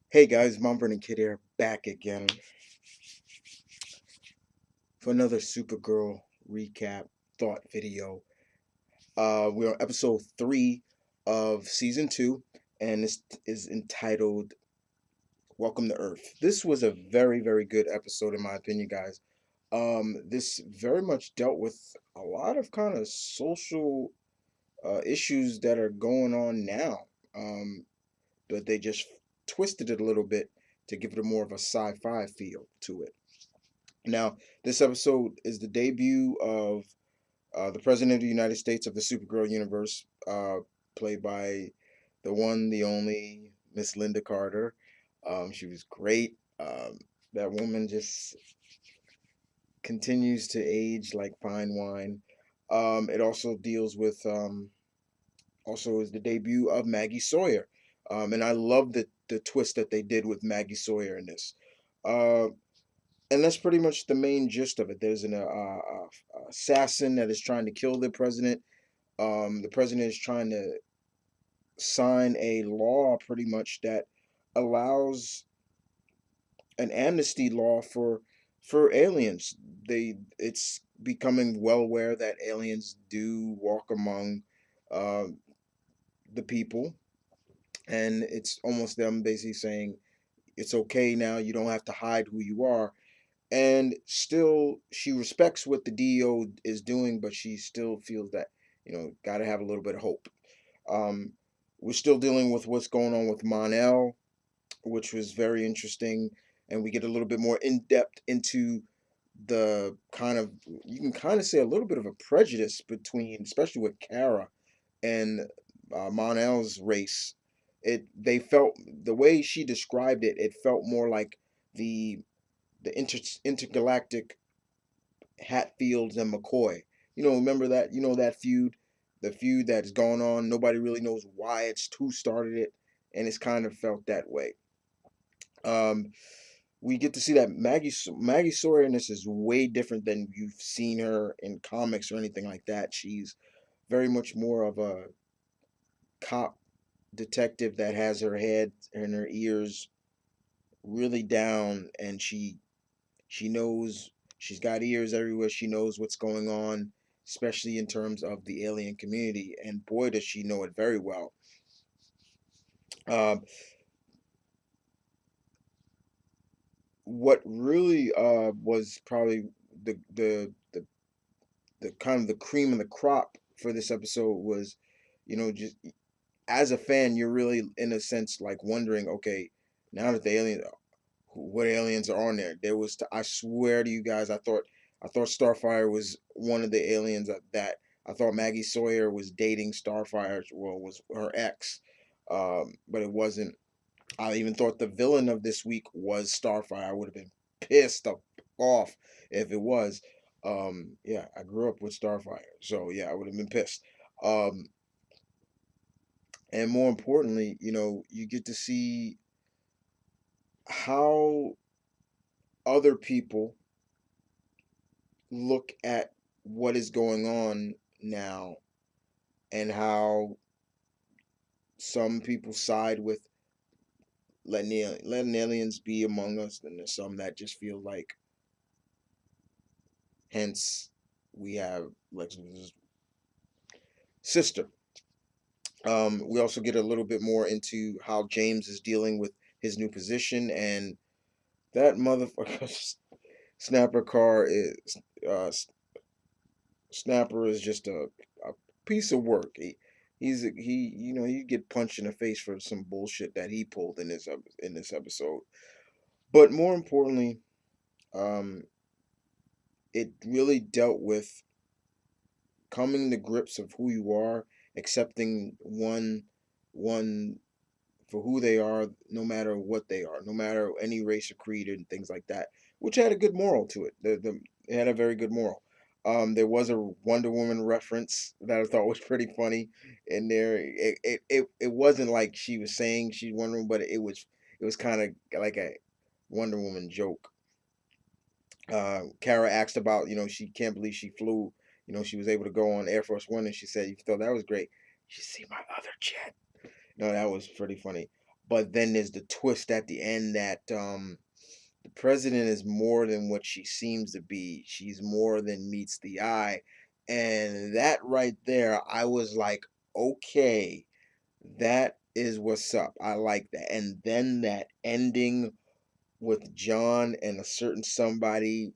Hey guys, Mom and Kid here, back again for another Supergirl recap thought video. We're on episode 3 of season 2, and this is entitled Welcome to Earth. This was a very, very good episode, in my opinion, guys. This very much dealt with a lot of kind of social issues that are going on now, but they just twisted it a little bit to give it a more of a sci-fi feel to it. Now, this episode is the debut of the President of the United States of the Supergirl universe, played by the one, the only Miss Lynda Carter. She was great. That woman just continues to age like fine wine. It also deals with, also is the debut of Maggie Sawyer. And I love the twist that they did with Maggie Sawyer in this. Uh, and that's pretty much the main gist of it. There's an assassin that is trying to kill the president. The president is trying to sign a law, pretty much, that allows an amnesty law for aliens. It's becoming well aware that aliens do walk among uh, the people, and it's almost them basically saying it's okay now. You don't have to hide who you are, and still she respects what the DEO is doing, but she still feels that got to have a little bit of hope. Um, we're still dealing with what's going on with Mon-El, which was very interesting, and we get a little bit more in depth into the kind of, you can kind of say, a little bit of a prejudice between, especially with Kara and Mon-El's race. They felt, the way she described it, it felt more like the intergalactic Hatfields and McCoy. Remember that? That feud, the feud that's going on. Nobody really knows why who started it, and it's kind of felt that way. Um, we get to see that Maggie Sawyer in this is way different than you've seen her in comics or anything like that. She's very much more of a cop detective that has her head and her ears really down, and she knows, she's got ears everywhere. She knows what's going on, especially in terms of the alien community. And boy, does she know it very well. Um, what really was probably the kind of the cream of the crop for this episode was, just as a fan, you're really in a sense like wondering, okay, now that the aliens, what aliens are on there? There was, I swear to you guys, I thought Starfire was one of the aliens that I thought Maggie Sawyer was dating Starfire, well, was her ex, but it wasn't. I even thought the villain of this week was Starfire. I would have been pissed off if it was. Yeah, I grew up with Starfire, so yeah, I would have been pissed. Um, and more importantly, you get to see how other people look at what is going on now, and how some people side with letting aliens be among us, and there's some that just feel like, hence we have Lex Luthor's sister. We also get a little bit more into how James is dealing with his new position, and that motherfucker Snapper car is uh, Snapper is just a piece of work. He he get punched in the face for some bullshit that he pulled in this episode. But more importantly, um, it really dealt with coming to grips of who you are, accepting one for who they are, no matter what they are, no matter any race or creed and things like that, which had a good moral to it. It had a very good moral. There was a Wonder Woman reference that I thought was pretty funny in there. It wasn't like she was saying she's Wonder Woman, but it was kind of like a Wonder Woman joke. Kara asked about, she can't believe she flew, she was able to go on Air Force One, and she said, "You thought that was great? You see my other jet." No, that was pretty funny. but then there's the twist at the end that the president is more than what she seems to be. She's more than meets the eye. And that right there, I was like, okay, that is what's up. I like that. And then that ending with John and a certain somebody.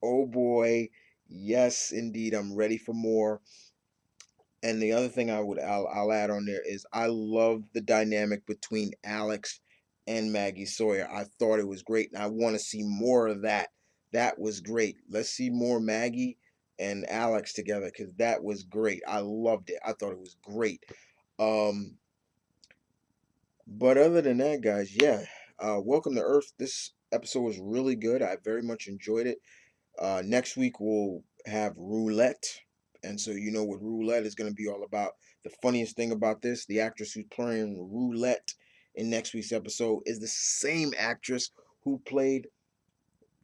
Oh boy, yes, indeed, I'm ready for more. And the other thing I'll add on there is I love the dynamic between Alex and Maggie Sawyer. I thought it was great, and I want to see more of that. That was great. Let's see more Maggie and Alex together because that was great. I loved it. I thought it was great. Um, but other than that, guys, yeah. Welcome to Earth. This episode was really good. I very much enjoyed it. Next week we'll have roulette, and so you know what roulette is going to be all about. The funniest thing about this, the actress who's playing roulette in next week's episode is the same actress who played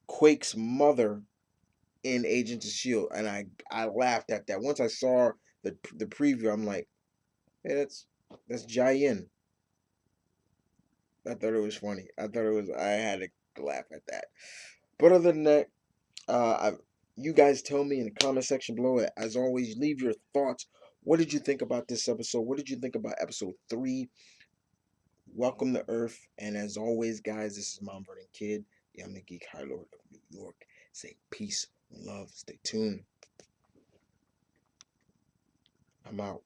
Quake's mother in Agents of Shield, and I laughed at that. Once I saw the preview, I'm like, hey, that's Jayen. I thought it was funny. I had to laugh at that. But other than that, you guys tell me in the comment section below. As always, leave your thoughts. What did you think about this episode? What did you think about episode 3? Welcome to Earth. And as always, guys, this is Mount Vernon Kid, the I'm the Geek High Lord of New York. Say peace and love. Stay tuned. I'm out.